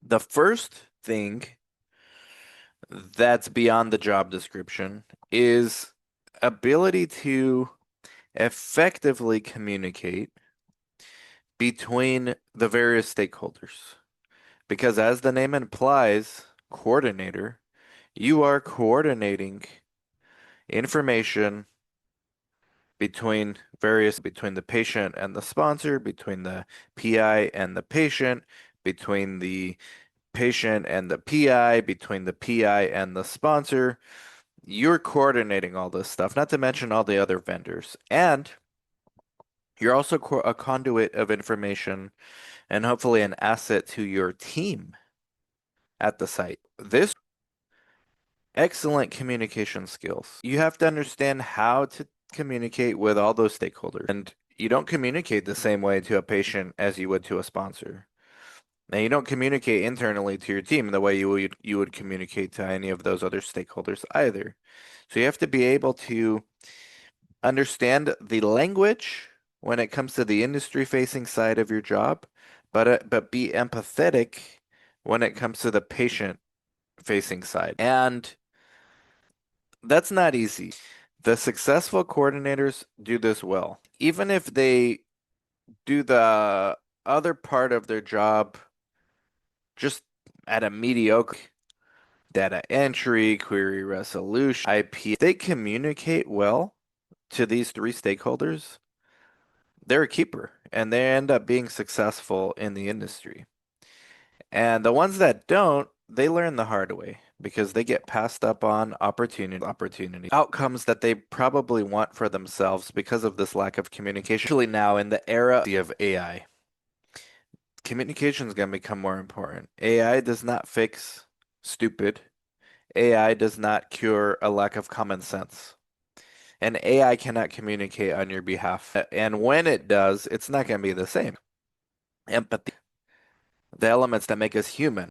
The first thing that's beyond the job description is ability to effectively communicate between the various stakeholders. Because as the name implies, coordinator, you are coordinating information between the patient and the sponsor, between the PI and the patient, between the patient and the PI, between the PI and the sponsor. You're coordinating all this stuff, not to mention all the other vendors. And you're also a conduit of information and hopefully an asset to your team at the site. This excellent communication skills. You have to understand how to communicate with all those stakeholders. And you don't communicate the same way to a patient as you would to a sponsor. Now, you don't communicate internally to your team the way you would communicate to any of those other stakeholders either. So you have to be able to understand the language when it comes to the industry-facing side of your job, but be empathetic when it comes to the patient-facing side. And that's not easy. The successful coordinators do this well. Even if they do the other part of their job just at a mediocre data entry, query resolution, IP, they communicate well to these three stakeholders, they're a keeper and they end up being successful in the industry. And the ones that don't, they learn the hard way because they get passed up on opportunity outcomes that they probably want for themselves because of this lack of communication. Especially now in the era of AI, communication is going to become more important. AI does not fix stupid. AI does not cure a lack of common sense. And AI cannot communicate on your behalf. And when it does, it's not going to be the same. Empathy, the elements that make us human.